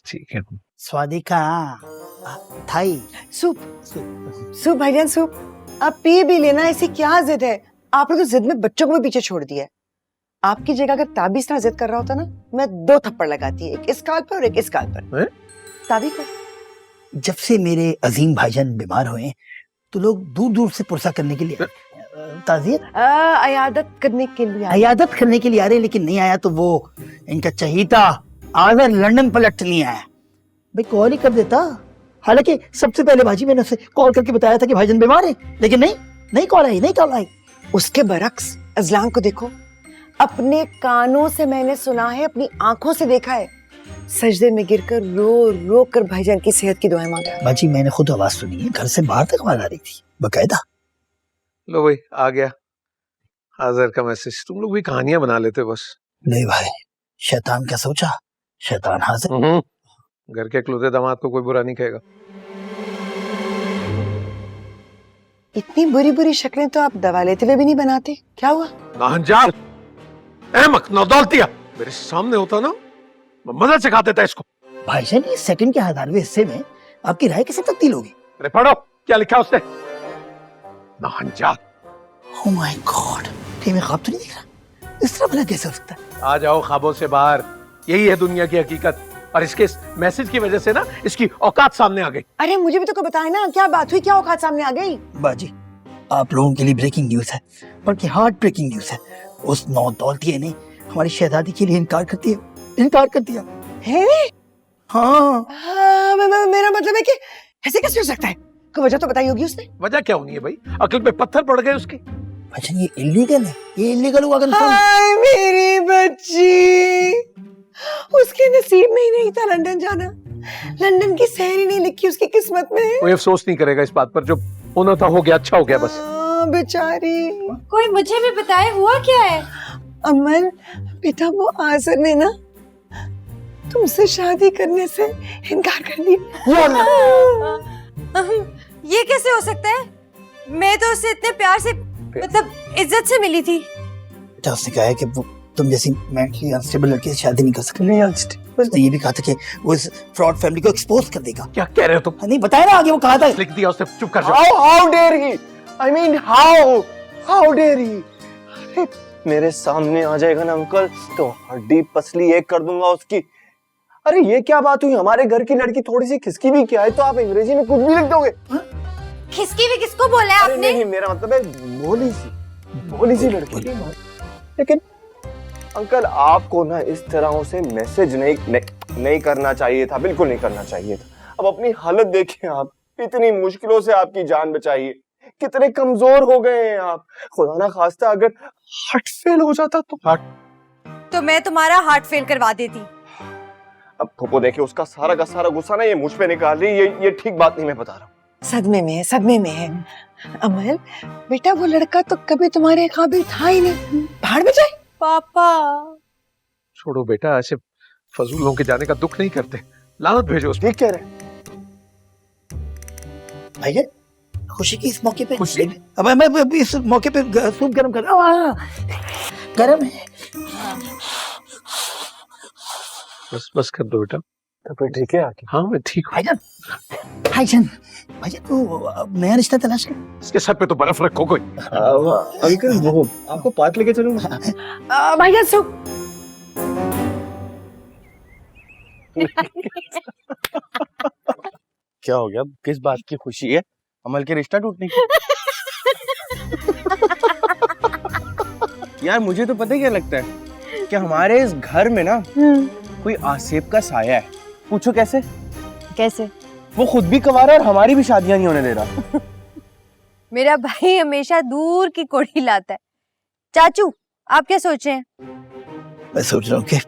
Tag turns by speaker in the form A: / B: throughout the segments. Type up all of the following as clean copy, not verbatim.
A: ठीक है।
B: स्वादिका Thai
C: soup soup भाईजान सूप। आप पी भी लेना, ऐसी क्या जिद है? आप लोग तो जिद में बच्चों को भी पीछे छोड़ दिया है। आपकी जगह अगर ताबी इस तरह जिद कर रहा होता ना, मैं 2 थप्पड़ लगाती, एक इस गाल पर और एक इस गाल पर। ताबी को
B: जब से मेरे अजीम भाईजान बीमार हुए तो लोग दूर दूर से पुरसा करने के लिए ताज़ियत
C: अयादत करने के लिए
B: अयादत करने के लिए आ रहे हैं, लेकिन नहीं आया तो वो इनका चहीता आगर लंदन पलट नहीं आया। भाई कॉल ही कर देता। हालांकि सबसे पहले भाजी मैंने उसे कॉल करके बताया था कि भाईजान बीमार है, लेकिन नहीं कॉल आई।
C: उसके बरक्स अजलान को देखो, अपने कानों से मैंने सुना है, अपनी आंखों से देखा है, सजदे में गिरकर रो रो कर भाईजान की सेहत की दुआएं मांगा।
B: बाजी मैंने खुद आवाज सुनी है, घर से बाहर तक आवाज आ रही थी बकायदा।
A: लो भाई आ गया हाजिर का मैसेज। तुम लोग भी कहानियां बना लेते बस।
B: नहीं भाई, शैतान क्या सोचा, शैतान हाजिर।
A: घर के इकलौते दामाद को कोई बुरा नहीं कहेगा।
C: इतनी बुरी बुरी शक्लें तो आप दवा लेते हुए भी नहीं बनाते, क्या हुआ?
A: नाहंजाल, अहमक, नौदौलतिया, मेरे सामने होता ना मैं मदद सिखा देता इसको।
B: भाईजान ये सेकंड के 11वें हिस्से में आपकी राय कैसे तब्दील होगी?
A: अरे पढ़ो क्या लिखा उसने। नाहंजाल।
B: ओह माय गॉड, कहीं मैं ख्वाब तो नहीं देख रहा? इस तरह भला कैसे हो सकता है?
A: आ जाओ ख्वाबों से बाहर, यही है दुनिया की हकीकत। और इसके इस मैसेज की वजह से ना इसकी औकात सामने आ गई।
C: अरे मुझे भी तो कोई बताए ना, क्या बात हुई, क्या औकात सामने आ गई?
B: बाजी आप लोगों के लिए ब्रेकिंग न्यूज है, बल्कि हार्ट ब्रेकिंग न्यूज है। उस नौदौलतिये ने हमारी शहजादी के लिए इनकार कर दिया
C: है?
B: हाँ।
C: मेरा मतलब है कि ऐसे कैसे हो सकता है? कोई वजह तो बताई होगी उसने।
A: वजह क्या होनी है भाई, अकल पे पत्थर पड़ गए उसके।
B: अच्छा ये इलीगल है, ये इलीगल हुआ कंफर्म।
C: हाय मेरी बच्ची, उसके नसीब में ही नहीं था लंदन जाना। लंदन की सैर ही नहीं लिखी उसकी किस्मत में।
A: कोई अफसोस नहीं करेगा इस बात पर, जो होना था हो गया, अच्छा हो गया बस।
C: बेचारी।
D: कोई मुझे भी बताए हुआ क्या है?
C: अमन बेटा, वो आज़र ने ना तुमसे शादी करने से इनकार कर दिया।
D: ये कैसे हो सकता है? मैं तो उससे इतने प्यार से, मतलब इज्जत से मिली थी।
B: बेटा उसने कहा है कि वो तुम जैसी मेंटली अनस्टेबल लड़की से शादी नहीं कर सकती। नहीं अनस्टेबल, उसने ये भी कहा था कि वो इस फ्रॉड फैमिली को एक्सपोज कर देगा।
A: क्या कह रहे हो तुम?
B: नहीं बताया ना आगे, वो कहा था।
A: लिख दिया उसने, चुप कर जाओ।
E: How dare he? I mean how dare he? अरे मेरे सामने आ जाएगा ना अंकल तो हड्डी पसली एक कर दूंगा उसकी। अरे ये क्या बात हुई, हमारे घर की लड़की थोड़ी सी खिसकी भी क्या है तो आप अंग्रेजी में कुछ भी लिख दोगे?
D: खिसकी भी किसको बोला है आपने?
E: नहीं, मेरा मतलब है भोली सी लड़की। लेकिन अंकल आपको ना इस तरह से मैसेज नहीं करना चाहिए था, बिल्कुल नहीं करना चाहिए था। अब अपनी हालत देखिए आप, इतनी मुश्किलों से आपकी जान बचाई है, कितने कमजोर हो गए हैं आप। खुदा ना खास्ता अगर हार्ट फेल हो जाता तो
D: मैं तुम्हारा हार्ट फेल करवा देती।
E: अब फूफो देखिए उसका सारा का सारा गुस्सा ना ये मुझ पे निकाल रही है, ये ठीक बात नहीं, मैं बता रहा हूँ।
C: सदमे में है अमल बेटा, वो लड़का तो कभी तुम्हारे काबिल था ही नहीं, भाड़ में जाए।
D: पापा
A: छोड़ो बेटा, ऐसे फजूलों के जाने का दुख नहीं करते, लानत भेजो उसको।
E: ठीक कह रहे
B: भैया खुशी की इस मौके पे अब मैं इस मौके पे सूप गरम कर रहा हूँ। गरम है।
A: बस कर दो बेटा।
E: तो फिर ठीक है आके।
A: हाँ मैं ठीक हूँ।
B: भाईजान तो नया रिश्ता तलाश कर।
A: इसके सर पे तो बर्फ रखो कोई।
E: अंकल वो आपको पार्क लेके चलूंगा।
C: भाईजान सूप।
E: क्या हो गया, किस बात की खुशी है? अमल के रिश्ता टूटने की? यार मुझे तो पता ही क्या लगता है कि हमारे इस घर में ना कोई आसिफ का साया है। पूछो कैसे? वो खुद भी कवारा और हमारी भी शादियां नहीं होने दे रहा।
D: मेरा भाई हमेशा दूर की कोड़ी लाता है। चाचू आप क्या सोच रहे हैं?
B: मैं सोच रहा हूँ कि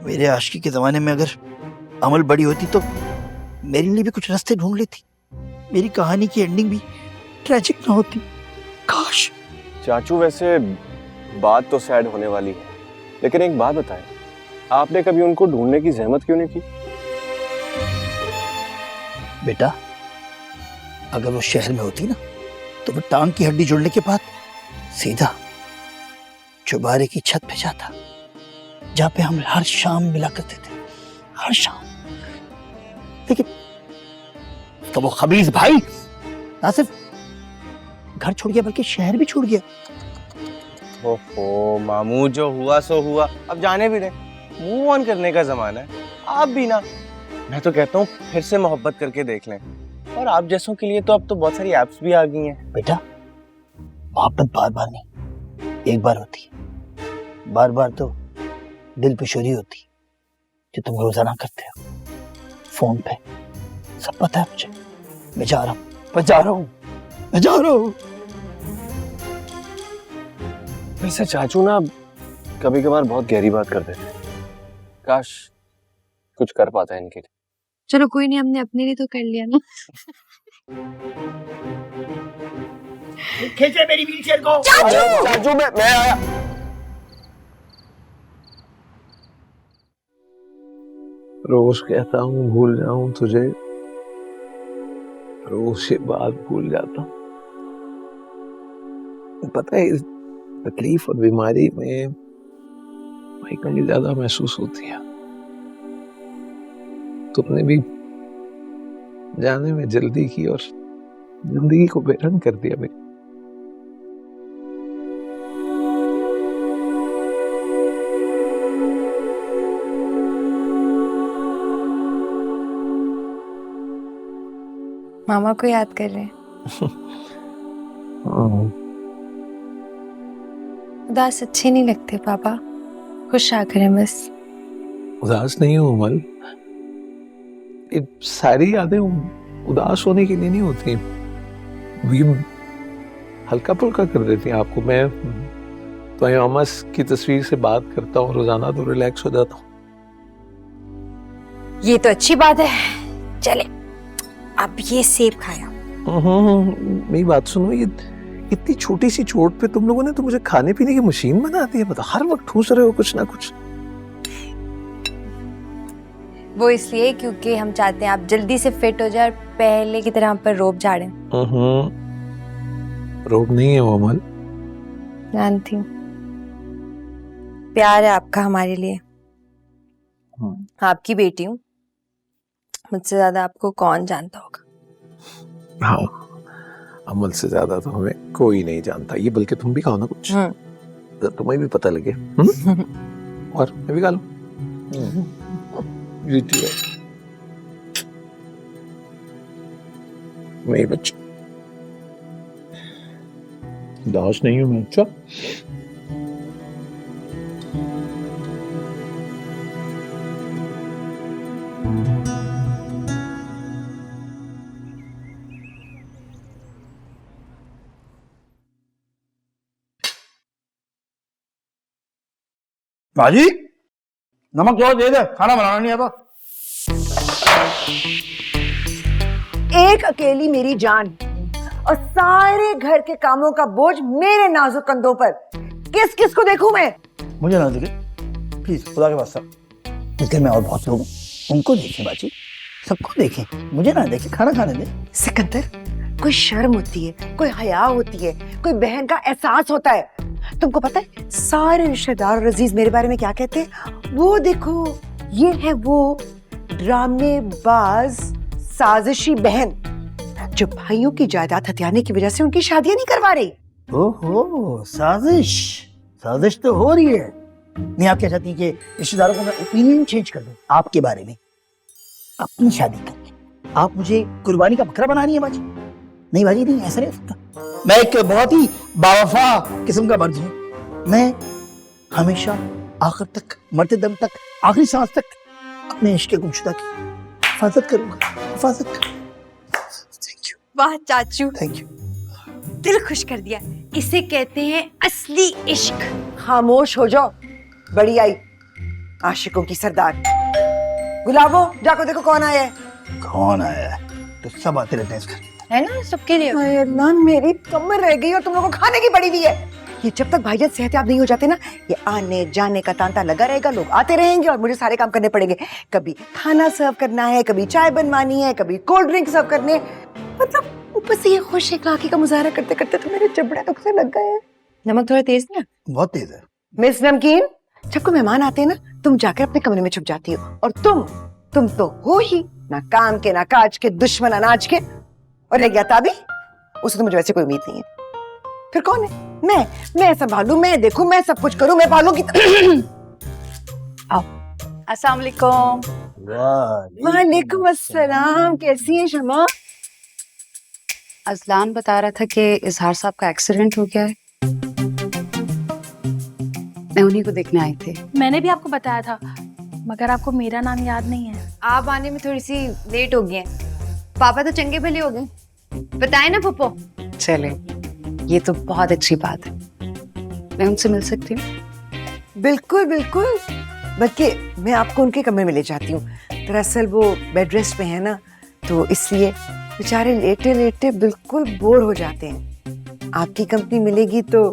B: मेरे आशिकी के जमाने में अगर अमल बड़ी होती तो मेरे लिए भी कुछ रास्ते ढूंढ लेती, मेरी कहानी की एंडिंग भी ट्रेजिक ना होती। काश।
E: चाचू वैसे बात तो सैड होने वाली है, लेकिन एक बात बताएं, आपने कभी उनको ढूंढने की जहमत क्यों नहीं की?
B: बेटा अगर वो शहर में होती ना तो वो टांग की हड्डी जुड़ने के बाद सीधा चुबारे की छत पे जाता, जहाँ पे हम हर शाम मिला करते थे, हर शाम। लेकिन तो वो खबीज भाई ना सिर्फ घर छोड़ गया बल्कि शहर भी छोड़ गया।
E: ओहो मामू, जो हुआ सो हुआ, अब जाने भी दे, मूव ऑन करने का जमाना है। आप भी ना, मैं तो कहता हूँ फिर से मोहब्बत करके देख लें। और आप जैसों के लिए तो अब तो बहुत सारी एप्स भी आ गई हैं।
B: बेटा मोहब्बत बार बार नहीं, एक बार होती है। बार बार तो दिल पे चोरी होती जो तुम रोजाना करते हो फोन पे। सब पता है मुझे। मैं जा रहा हूँ, मैं जा रहा हूँ, मैं जा रहा हूँ।
E: वैसे चाचू ना कभी कभार बहुत गहरी बात कर देते हैं। काश कुछ कर पाता है इनके लिए।
D: चलो कोई नहीं, हमने अपने लिए तो कर लिया ना।
B: खींचे मेरी व्हीलचेयर को।
E: चाचू मैं आया।
A: रोज कहता हूँ भूल जाऊं तुझे, रोज ये बात भूल जाता हूँ। पता है इस तकलीफ और बीमारी में कहीं ज्यादा महसूस होती है। तुमने भी जाने में जल्दी की और जिंदगी को बेरंग कर दिया मेरी।
D: मामा को याद कर रहे हैं। उदास अच्छे नहीं लगते पापा, खुश आ करें बस।
A: उदास नहीं हूँ अमल, ये सारी यादें उदास होने के लिए नहीं होती, ये हल्का फुल्का कर देती हैं आपको। मैं तो मामा की तस्वीर से बात करता हूँ रोजाना तो रिलैक्स हो जाता हूँ।
D: ये तो अच्छी बात है। चले अब ये सेब खाया।
A: मेरी बात सुनो, ये इतनी छोटी सी चोट पे तुम लोगों ने तो मुझे खाने पीने की मशीन बना दी है। बता, हर वक्त ठूस रहे हो कुछ ना कुछ।
D: वो इसलिए क्योंकि हम चाहते हैं आप जल्दी से फिट हो जाए और पहले की तरह हम पर रोब झाड़ें।
A: रोब नहीं है वो अमल।
D: जानती हूँ, प्यार है आपका हमारे लिए। आपकी बेटी हूँ, मुझसे ज्यादा आपको कौन जानता होगा।
A: हाँ, अमल से ज्यादा तो हमें कोई नहीं जानता। ये बल्कि तुम भी खाओ ना कुछ, तो तुम्हें भी पता लगे। और मैं भी खा लूं। मेरे बच्चे दास नहीं हूं मैं। अच्छा
B: बाजी नमक जो दे दे, खाना बनाना नहीं आता।
C: एक अकेली मेरी जान और सारे घर के कामों का बोझ मेरे नाजुक कंधों पर। किस किस को देखूं मैं?
B: मुझे ना देखे प्लीज, खुदा के वास्ते। इस घर में और बहुत लोग हैं, उनको देखें बाजी, सबको देखें, मुझे ना देखें। खाना खाने दे।
C: सिकंदर, कोई शर्म होती है, कोई हया होती है, कोई बहन का एहसास होता है। तुमको पता है सारे रिश्तेदार और अजीज मेरे बारे में क्या कहते हैं? वो देखो, ये है वो ड्रामेबाज साजिशी बहन जो भाइयों की जायदाद हथियाने की वजह से उनकी शादियां नहीं करवा रही।
B: ओहो, साजिश साजिश तो हो रही है। नहीं, आप क्या चाहती हैं कि रिश्तेदारों को मैं ओपिनियन चेंज कर दूं आपके बारे में, अपनी शादी करके? आप मुझे कुर्बानी का बकरा बना रही है बाजी? नहीं बाजी, नहीं, ऐसा नहीं हो सकता। मैं एक बहुत ही बावफा किस्म का मर्द हूँ। मैं हमेशा आखिर तक, मरते दम तक, आखिरी सांस तक अपने इश्क गुमशुदा की हिफाजत करूंगा। हिफाजत। Thank you.
D: वाह चाचू,
B: थैंक यू।
D: दिल खुश कर दिया। इसे कहते हैं असली इश्क।
C: खामोश हो जाओ, बड़ी आई आशिकों की सरदार। गुलाबो, जाकर देखो कौन आया है।
B: कौन आया है? तो सब आते रहते हैं इस घर।
D: है ना, सबके लिए।
C: हाय अल्लाह, मेरी कमर रह गई और तुम लोगों को खाने की पड़ी हुई है। ये जब तक भाईजान सेहतयाब नहीं हो जाते ना, ये आने जाने का तांता लगा रहेगा। लोग आते रहेंगे और मुझे सारे काम करने पड़ेंगे। कभी खाना सर्व करना है, कभी चाय बनवानी है, कभी कोल्ड ड्रिंक सर्व करने हैं। मतलब ऊपर से ये खुश इखलाकी का मुजाहरा करते करते तो मेरे जबड़े दुखने लग गए हैं। नमक थोड़ा तेज ना?
B: बहुत तेज है।
C: मिस नमकीन, जब कोई मेहमान आते हैं ना, तुम जाकर अपने कमरे में छुप जाती हो। और तुम तो हो ही ना काम के ना काज के, दुश्मन अनाज के। और रह गया ताबी, उसे तो मुझे वैसे कोई उम्मीद नहीं है। फिर कौन है? मैं संभालू, मैं देखूं, मैं सब कुछ करूं, मैं पालू की।
F: अस्सलाम वालेकुम।
C: वालेकुम अस्सलाम, कैसी है शमा?
F: अजलान बता रहा था कि इजहार साहब का एक्सीडेंट हो गया है। मैं उन्हीं को देखने आई थी।
G: मैंने भी आपको बताया था, मगर आपको मेरा नाम याद नहीं है।
D: आप आने में थोड़ी सी लेट हो गई हैं। पापा तो चंगे भले हो गए, बताए ना पप्पो।
F: चले, ये तो बहुत अच्छी बात है। मैं उनसे मिल सकती हूँ?
C: बिल्कुल बिल्कुल, बल्कि मैं आपको उनके कमरे में ले जाती हूँ। दरअसल वो बेड रेस्ट पे है ना, तो इसलिए बेचारे लेटे लेटे बिल्कुल बोर हो जाते हैं। आपकी कंपनी मिलेगी तो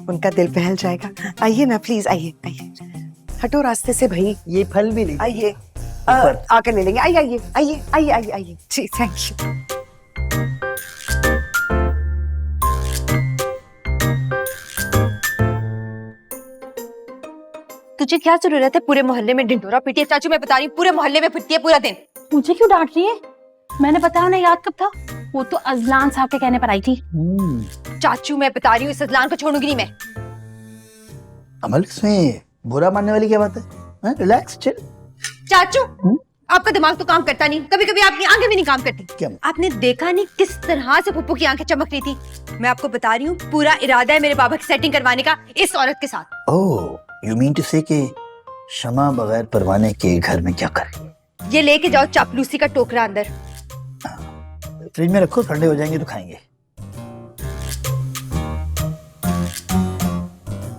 C: उनका दिल बहल जाएगा। आइए ना प्लीज, आइए आइए, हटो रास्ते से भाई।
B: ये फल भी ले
C: आइए, आकर ले लेंगे। आइए आइए आइए आइए आइए आइए। जी थैंक यू।
D: तुझे क्या जरूरत है पूरे मोहल्ले में ढिंढोरा पीटी है? चाचू मैं बता रही हूँ, पूरे मोहल्ले में फिरती है पूरा दिन।
G: मुझे क्यों डांट रही है? मैंने बताया ना, याद कब था? वो तो अजलान साहब के कहने पर आई थी।
D: चाचू मैं बता रही हूँ, इस अजलान को छोड़ूंगी नहीं मैं।
B: अमल, इसमें बुरा मानने वाली क्या बात है? Relax, chill.
D: चाचू आपका दिमाग तो काम करता नहीं, कभी कभी आपकी आंखें भी नहीं काम करती।
B: क्या?
D: आपने देखा नहीं किस तरह से पप्पू की आंखें चमक रही थी? मैं आपको बता रही हूँ, पूरा इरादा है मेरे बाबा की सेटिंग करवाने का इस औरत के साथ।
B: ओह, यू मीन टू से कि शमा बगैर परवाने के घर में क्या करे?
D: ये लेके जाओ चापलूसी का टोकरा अंदर।
B: फ्रिज में रखो, ठंडे हो जाएंगे तो खाएंगे।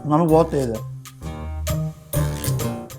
B: मामा बहुत तेज है।